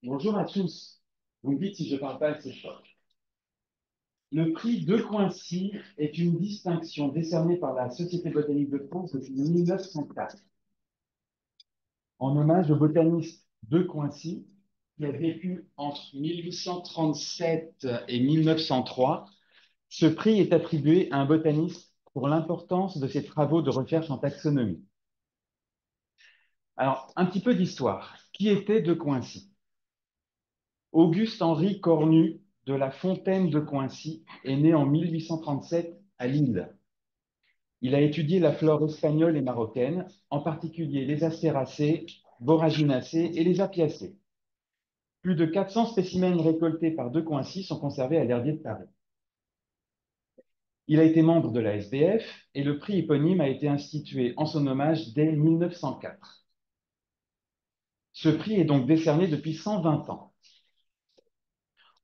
Bonjour à tous. Vous me dites si je parle pas assez fort. Le prix de Coincy est une distinction décernée par la Société botanique de France depuis 1904 en hommage au botaniste de Coincy qui a vécu entre 1837 et 1903. Ce prix est attribué à un botaniste pour l'importance de ses travaux de recherche en taxonomie. Alors, un petit peu d'histoire. Qui était de Coincy? Auguste-Henri Cornu de la Fontaine de Coincy est né en 1837 à Lille. Il a étudié la flore espagnole et marocaine, en particulier les Astéracées, Boraginacées et les Apiacées. Plus de 400 spécimens récoltés par De Coincy sont conservés à l'Herbier de Paris. Il a été membre de la SBF et le prix éponyme a été institué en son hommage dès 1904. Ce prix est donc décerné depuis 120 ans.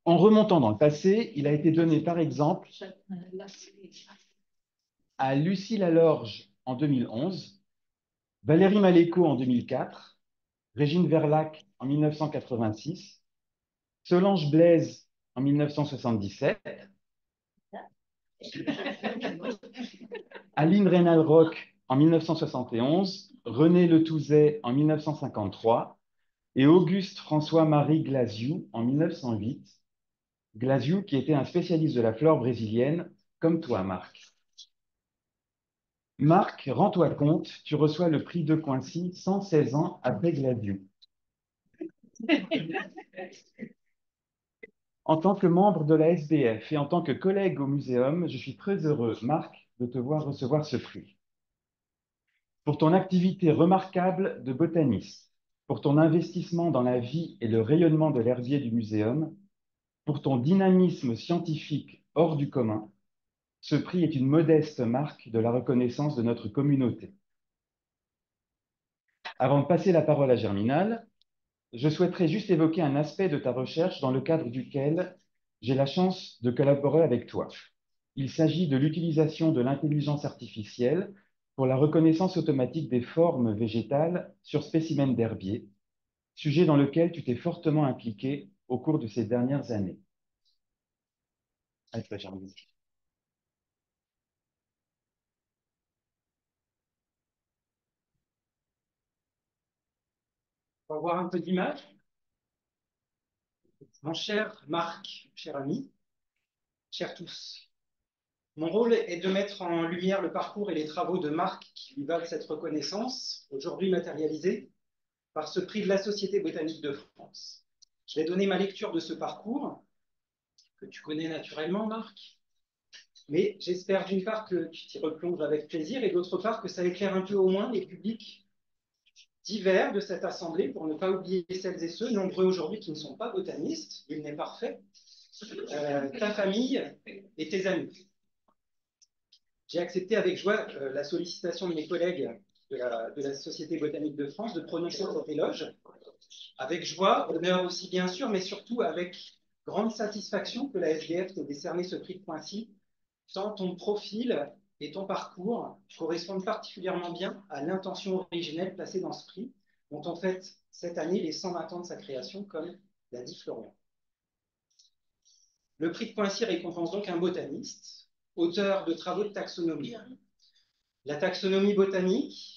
En remontant dans le passé, il a été donné par exemple à Lucie Lalorge en 2011, Valérie Maléco en 2004, Régine Verlac en 1986, Solange Blaise en 1977, Aline Reynal-Roch en 1971, René Letouzet en 1953 et Auguste François-Marie Glasiou en 1908. Glasiou qui était un spécialiste de la flore brésilienne, comme toi, Marc. Marc, rends-toi compte, tu reçois le prix de Coincy 116 ans après Glasiou. En tant que membre de la SBF et en tant que collègue au muséum, je suis très heureux, Marc, de te voir recevoir ce prix. Pour ton activité remarquable de botaniste, pour ton investissement dans la vie et le rayonnement de l'herbier du muséum, pour ton dynamisme scientifique hors du commun, ce prix est une modeste marque de la reconnaissance de notre communauté. Avant de passer la parole à Germinal, je souhaiterais juste évoquer un aspect de ta recherche dans le cadre duquel j'ai la chance de collaborer avec toi. Il s'agit de l'utilisation de l'intelligence artificielle pour la reconnaissance automatique des formes végétales sur spécimens d'herbier, sujet dans lequel tu t'es fortement impliqué au cours de ces dernières années. À toi, Germaine. On va voir un peu d'image. Mon cher Marc, cher ami, chers tous, mon rôle est de mettre en lumière le parcours et les travaux de Marc qui lui valent cette reconnaissance, aujourd'hui matérialisée par ce prix de la Société botanique de France. Je vais donner ma lecture de ce parcours, que tu connais naturellement, Marc, mais j'espère d'une part que tu t'y replonges avec plaisir et d'autre part que ça éclaire un peu au moins les publics divers de cette assemblée pour ne pas oublier celles et ceux, nombreux aujourd'hui qui ne sont pas botanistes, il n'est parfait, ta famille et tes amis. J'ai accepté avec joie la sollicitation de mes collègues de la Société botanique de France de prononcer cet éloge. Avec joie, honneur aussi bien sûr, mais surtout avec grande satisfaction que la SBF t'ait décerné ce prix de Poincy, tant ton profil et ton parcours correspondent particulièrement bien à l'intention originelle placée dans ce prix, dont on fête cette année les 120 ans de sa création, comme l'a dit Florian. Le prix de Poincy récompense donc un botaniste, auteur de travaux de taxonomie. La taxonomie botanique,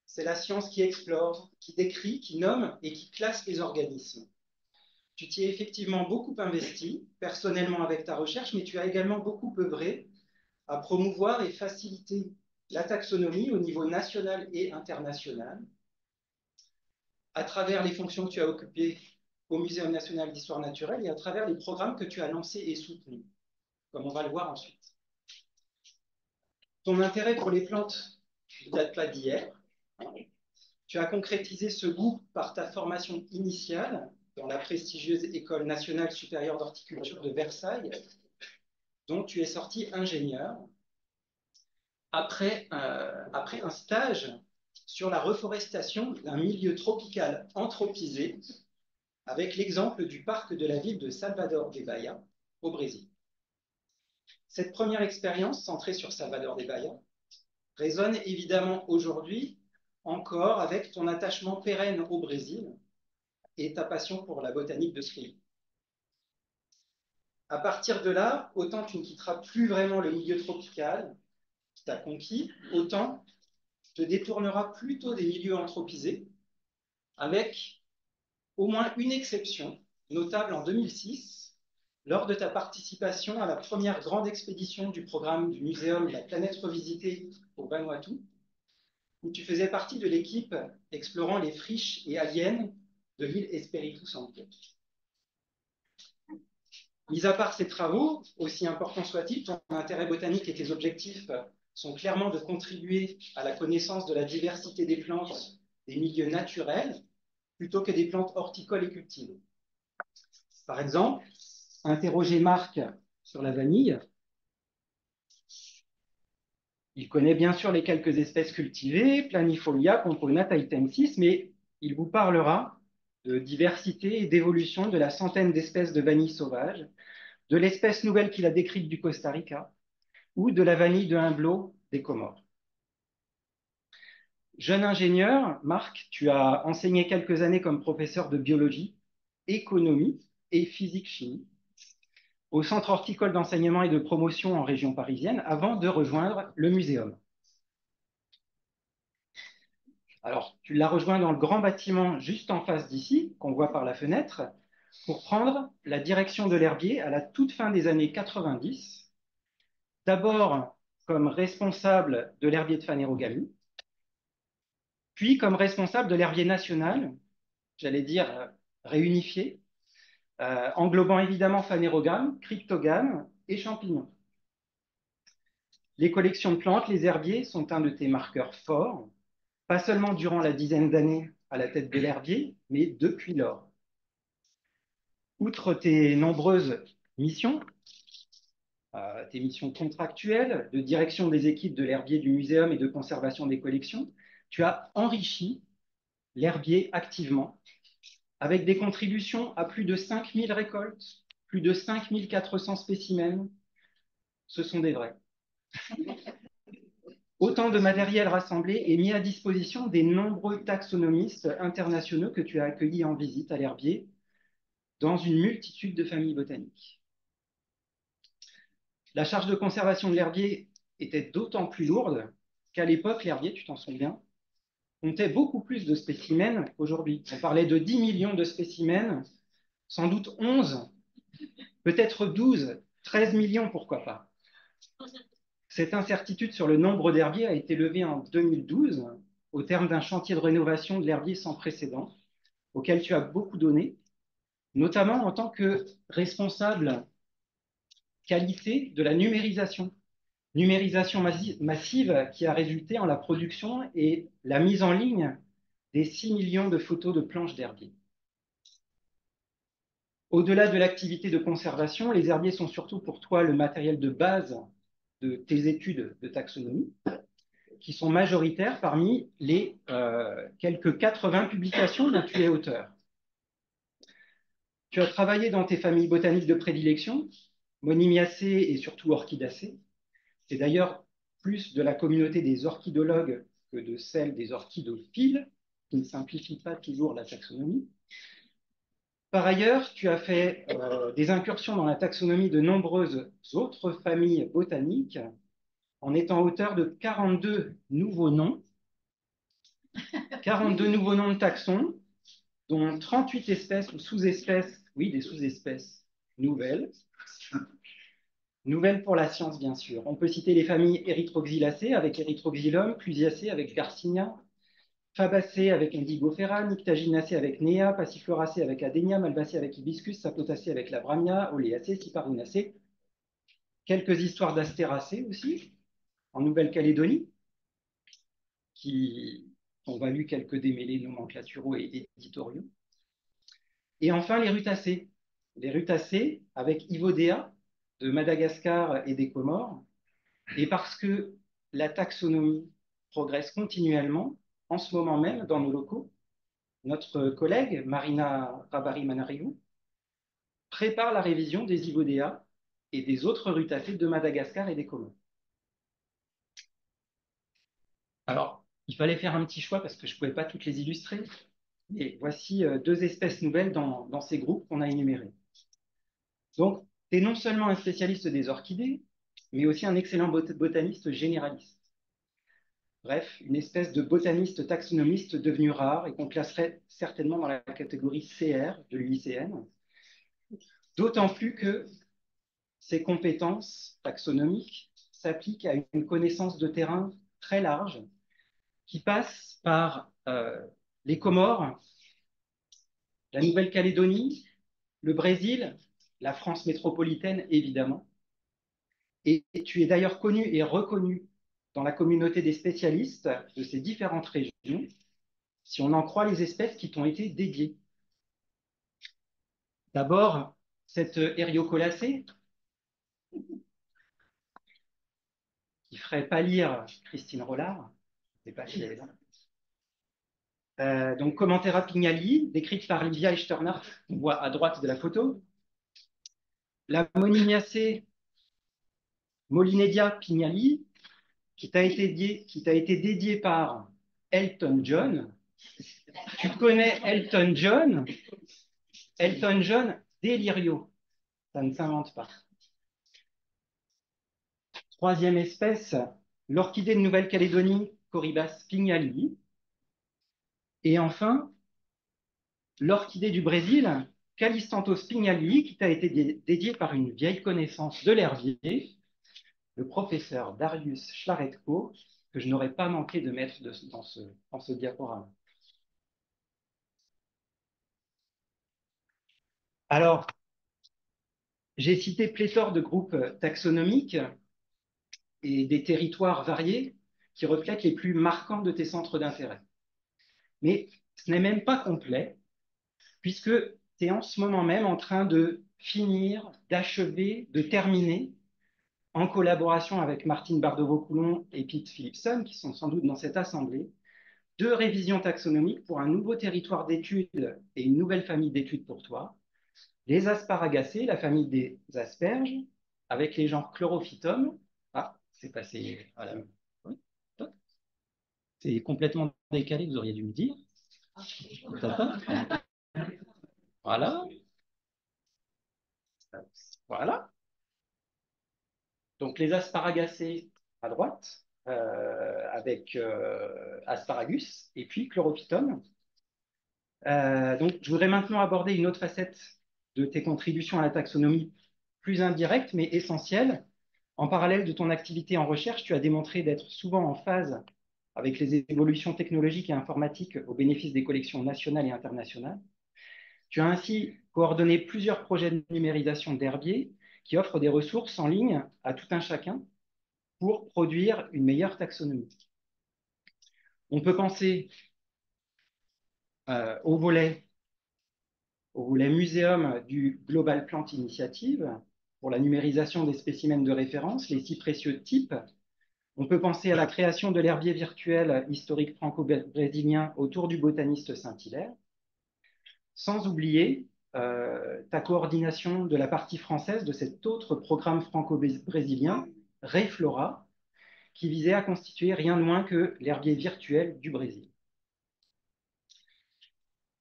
c'est la science qui explore, qui décrit, qui nomme et qui classe les organismes. Tu t'y es effectivement beaucoup investi, personnellement avec ta recherche, mais tu as également beaucoup œuvré à promouvoir et faciliter la taxonomie au niveau national et international, à travers les fonctions que tu as occupées au Muséum national d'histoire naturelle et à travers les programmes que tu as lancés et soutenus, comme on va le voir ensuite. Ton intérêt pour les plantes ne date pas d'hier. Tu as concrétisé ce goût par ta formation initiale dans la prestigieuse École nationale supérieure d'horticulture de Versailles, dont tu es sorti ingénieur après un stage sur la reforestation d'un milieu tropical anthropisé, avec l'exemple du parc de la ville de Salvador de Bahia, au Brésil. Cette première expérience centrée sur Salvador de Bahia résonne évidemment aujourd'hui encore avec ton attachement pérenne au Brésil, et ta passion pour la botanique de ce pays. À partir de là, autant tu ne quitteras plus vraiment le milieu tropical qui t'a conquis, autant tu te détourneras plutôt des milieux anthropisés, avec au moins une exception, notable en 2006, lors de ta participation à la première grande expédition du programme du Muséum La Planète Revisitée au Vanuatu, où tu faisais partie de l'équipe explorant les friches et aliens de l'île Espiritu Santo. Mis à part ces travaux, aussi importants soient-ils, ton intérêt botanique et tes objectifs sont clairement de contribuer à la connaissance de la diversité des plantes des milieux naturels plutôt que des plantes horticoles et cultivées. Par exemple, interroger Marc sur la vanille. Il connaît bien sûr les quelques espèces cultivées, Planifolia, Pomponata, Itensis, mais il vous parlera de diversité et d'évolution de la centaine d'espèces de vanille sauvage, de l'espèce nouvelle qu'il a décrite du Costa Rica, ou de la vanille de Humblot des Comores. Jeune ingénieur, Marc, tu as enseigné quelques années comme professeur de biologie, économie et physique-chimie au Centre horticole d'enseignement et de promotion en région parisienne avant de rejoindre le Muséum. Alors, tu l'as rejoint dans le grand bâtiment juste en face d'ici, qu'on voit par la fenêtre, pour prendre la direction de l'herbier à la toute fin des années 90, d'abord comme responsable de l'herbier de Fanerogami, puis comme responsable de l'herbier national, j'allais dire réunifié, englobant évidemment phanérogame, cryptogame et champignons. Les collections de plantes, les herbiers, sont un de tes marqueurs forts, pas seulement durant la dizaine d'années à la tête de l'herbier, mais depuis lors. Outre tes nombreuses missions, tes missions contractuelles de direction des équipes de l'herbier du muséum et de conservation des collections, tu as enrichi l'herbier activement avec des contributions à plus de 5000 récoltes, plus de 5400 spécimens. Ce sont des vrais. Autant de matériel rassemblé et mis à disposition des nombreux taxonomistes internationaux que tu as accueillis en visite à l'herbier dans une multitude de familles botaniques. La charge de conservation de l'herbier était d'autant plus lourde qu'à l'époque, l'herbier, tu t'en souviens, comptait beaucoup plus de spécimens qu'aujourd'hui. On parlait de 10 millions de spécimens, sans doute 11, peut-être 12, 13 millions, pourquoi pas. Cette incertitude sur le nombre d'herbiers a été levée en 2012 au terme d'un chantier de rénovation de l'herbier sans précédent, auquel tu as beaucoup donné, notamment en tant que responsable qualité de la numérisation. Numérisation massive qui a résulté en la production et la mise en ligne des 6 millions de photos de planches d'herbier. Au-delà de l'activité de conservation, les herbiers sont surtout pour toi le matériel de base de tes études de taxonomie, qui sont majoritaires parmi les quelques 80 publications dont tu es auteur. Tu as travaillé dans tes familles botaniques de prédilection, Monimiacées et surtout Orchidacées. C'est d'ailleurs plus de la communauté des orchidologues que de celle des orchidophiles, qui ne simplifie pas toujours la taxonomie. Par ailleurs, tu as fait des incursions dans la taxonomie de nombreuses autres familles botaniques, en étant auteur de 42 nouveaux noms, 42 nouveaux noms de taxons, dont 38 espèces ou sous-espèces, oui, des sous-espèces nouvelles. Nouvelles pour la science, bien sûr. On peut citer les familles Erythroxylacées avec Erythroxylum, Clusiacées avec Garcinia, Fabacées avec Indigofera, Nyctaginacées avec Nea, Passifloracées avec Adenia, Malvacées avec Hibiscus, Saplotacées avec Labramia, Oléacées, Cyparinacées. Quelques histoires d'astéracées aussi, en Nouvelle-Calédonie, qui ont valu quelques démêlés nomenclaturaux et éditoriaux. Et enfin, les rutacées. Les rutacées avec Ivodea de Madagascar et des Comores. Et parce que la taxonomie progresse continuellement, en ce moment même, dans nos locaux, notre collègue Marina Rabari-Manariou prépare la révision des Ivodea et des autres rutacées de Madagascar et des Comores. Alors, il fallait faire un petit choix parce que je ne pouvais pas toutes les illustrer. Et voici deux espèces nouvelles dans ces groupes qu'on a énumérés. Donc, tu es non seulement un spécialiste des orchidées, mais aussi un excellent botaniste généraliste. Bref, une espèce de botaniste taxonomiste devenu rare et qu'on classerait certainement dans la catégorie CR de l'UICN. D'autant plus que ces compétences taxonomiques s'appliquent à une connaissance de terrain très large qui passe par les Comores, la Nouvelle-Calédonie, le Brésil, la France métropolitaine évidemment. Et tu es d'ailleurs connu et reconnu dans la communauté des spécialistes de ces différentes régions, si on en croit les espèces qui t'ont été dédiées. D'abord, cette Eriocolacée, qui ferait pâlir Christine Rollard, c'est pas si elle est là. Donc, Commentaira pignali, décrite par Livia Echternach, on voit à droite de la photo. La Moniniacée Molinedia pignali, qui t'a été dédiée par Elton John. Tu connais Elton John? Elton John, Delirio. Ça ne s'invente pas. Troisième espèce, l'orchidée de Nouvelle-Calédonie, Corybas pignali. Et enfin, l'orchidée du Brésil, Calistanthos pignali, qui t'a été dédiée par une vieille connaissance de l'herbier, le professeur Darius Schlaretko, que je n'aurais pas manqué de mettre dans ce diaporama. Alors, j'ai cité pléthore de groupes taxonomiques et des territoires variés qui reflètent les plus marquants de tes centres d'intérêt. Mais ce n'est même pas complet, puisque tu es en ce moment même en train de finir, d'achever, de terminer, en collaboration avec Martine Bardot-Vaucoulon et Pete Philipson, qui sont sans doute dans cette assemblée, deux révisions taxonomiques pour un nouveau territoire d'études et une nouvelle famille d'études pour toi. Les asparagacées, la famille des asperges, avec les genres Chlorophytum. Ah, c'est passé à la... Oui, c'est complètement décalé, vous auriez dû me dire. Voilà. Voilà. Donc les asparagacées à droite, avec asparagus, et puis Chlorophytum. Donc je voudrais maintenant aborder une autre facette de tes contributions à la taxonomie, plus indirecte mais essentielle. En parallèle de ton activité en recherche, tu as démontré d'être souvent en phase avec les évolutions technologiques et informatiques au bénéfice des collections nationales et internationales. Tu as ainsi coordonné plusieurs projets de numérisation d'herbiers qui offrent des ressources en ligne à tout un chacun pour produire une meilleure taxonomie. On peut penser au volet muséum du Global Plant Initiative pour la numérisation des spécimens de référence, les 6 précieux types. On peut penser à la création de l'herbier virtuel historique franco-brésilien autour du botaniste Saint-Hilaire, sans oublier ta coordination de la partie française de cet autre programme franco-brésilien, Reflora, qui visait à constituer rien de moins que l'herbier virtuel du Brésil.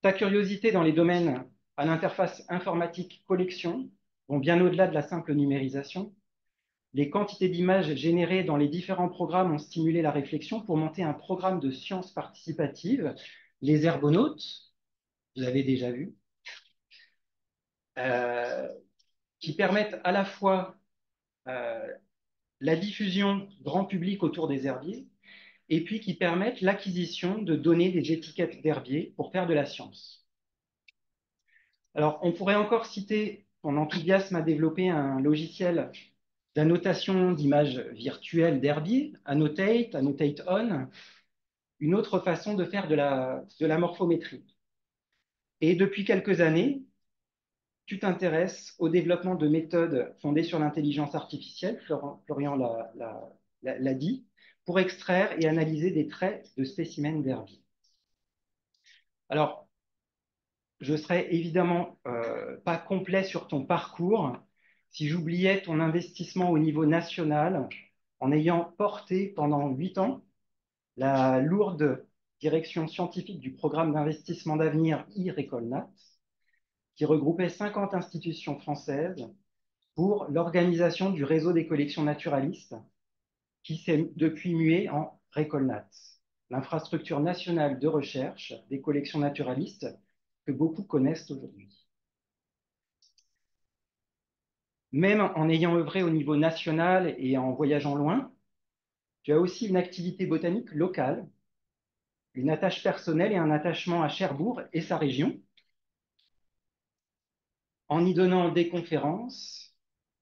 Ta curiosité dans les domaines à l'interface informatique-collection vont bien au-delà de la simple numérisation. Les quantités d'images générées dans les différents programmes ont stimulé la réflexion pour monter un programme de sciences participatives, les Herbonautes, vous avez déjà vu, qui permettent à la fois la diffusion grand public autour des herbiers et puis qui permettent l'acquisition de données des étiquettes d'herbiers pour faire de la science. Alors, on pourrait encore citer ton enthousiasme à développer un logiciel d'annotation d'images virtuelles d'herbiers, Annotate, Annotate On, une autre façon de faire de la morphométrie. Et depuis quelques années, tu t'intéresses au développement de méthodes fondées sur l'intelligence artificielle, Florian l'a dit, pour extraire et analyser des traits de spécimens d'herbiers. Alors, je serais évidemment pas complet sur ton parcours si j'oubliais ton investissement au niveau national en ayant porté pendant 8 ans la lourde direction scientifique du programme d'investissement d'avenir IRECOLNAT, qui regroupait 50 institutions françaises pour l'organisation du réseau des collections naturalistes, qui s'est depuis mué en RECOLNAT, l'infrastructure nationale de recherche des collections naturalistes que beaucoup connaissent aujourd'hui. Même en ayant œuvré au niveau national et en voyageant loin, tu as aussi une activité botanique locale, une attache personnelle et un attachement à Cherbourg et sa région, en y donnant des conférences,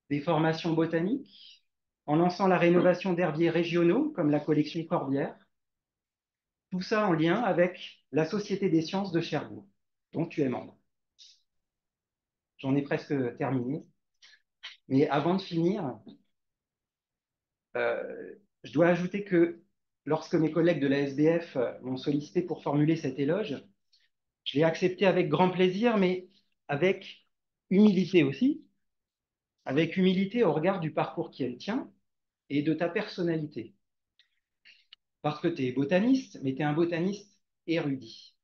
des formations botaniques, en lançant la rénovation d'herbiers régionaux comme la collection Corbière, tout ça en lien avec la Société des sciences de Cherbourg, dont tu es membre. J'en ai presque terminé. Mais avant de finir, je dois ajouter que lorsque mes collègues de la SBF m'ont sollicité pour formuler cet éloge, je l'ai accepté avec grand plaisir, mais avec humilité aussi, avec humilité au regard du parcours qui est le tien et de ta personnalité. Parce que tu es botaniste, mais tu es un botaniste érudit.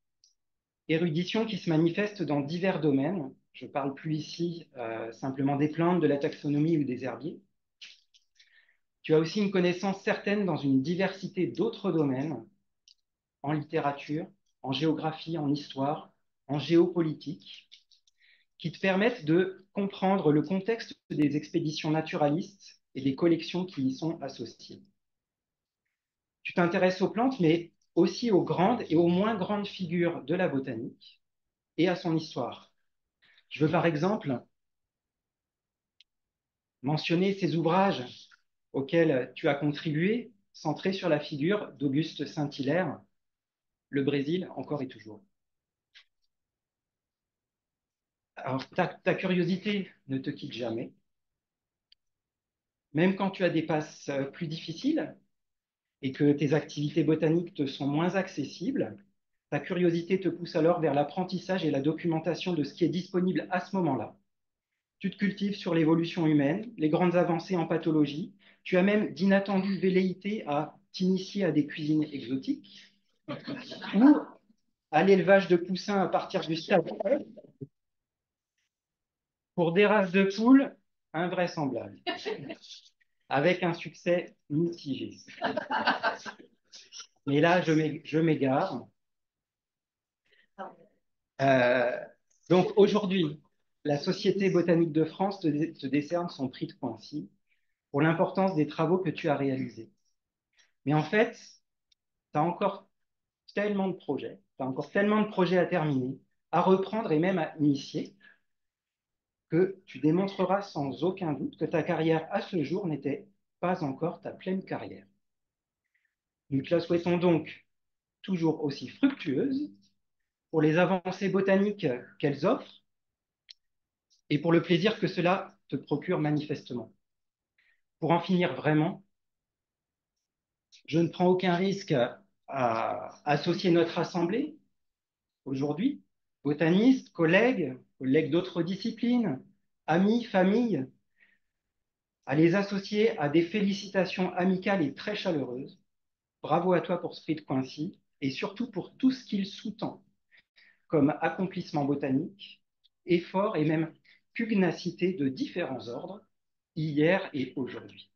Érudition qui se manifeste dans divers domaines. Je ne parle plus ici simplement des plantes, de la taxonomie ou des herbiers. Tu as aussi une connaissance certaine dans une diversité d'autres domaines, en littérature, en géographie, en histoire, en géopolitique, qui te permettent de comprendre le contexte des expéditions naturalistes et des collections qui y sont associées. Tu t'intéresses aux plantes, mais aussi aux grandes et aux moins grandes figures de la botanique et à son histoire. Je veux par exemple mentionner ces ouvrages auxquels tu as contribué, centrés sur la figure d'Auguste Saint-Hilaire, Le Brésil encore et toujours. Alors, ta curiosité ne te quitte jamais. Même quand tu as des passes plus difficiles et que tes activités botaniques te sont moins accessibles, ta curiosité te pousse alors vers l'apprentissage et la documentation de ce qui est disponible à ce moment-là. Tu te cultives sur l'évolution humaine, les grandes avancées en pathologie. Tu as même d'inattendues velléités à t'initier à des cuisines exotiques ou à l'élevage de poussins à partir du stade pour des races de poules invraisemblables, avec un succès mitigé. Mais là, je m'égare. Donc aujourd'hui, la Société botanique de France te décerne son prix de Coincy pour l'importance des travaux que tu as réalisés. Mais en fait, tu as encore tellement de projets, tu as encore tellement de projets à terminer, à reprendre et même à initier, que tu démontreras sans aucun doute que ta carrière à ce jour n'était pas encore ta pleine carrière. Nous te la souhaitons donc toujours aussi fructueuse pour les avancées botaniques qu'elles offrent et pour le plaisir que cela te procure manifestement. Pour en finir vraiment, je ne prends aucun risque à associer notre assemblée aujourd'hui, botanistes, collègues d'autres disciplines, amis, familles, à les associer à des félicitations amicales et très chaleureuses. Bravo à toi pour ce prix de Coincy et surtout pour tout ce qu'il sous-tend comme accomplissement botanique, effort et même pugnacité de différents ordres, hier et aujourd'hui.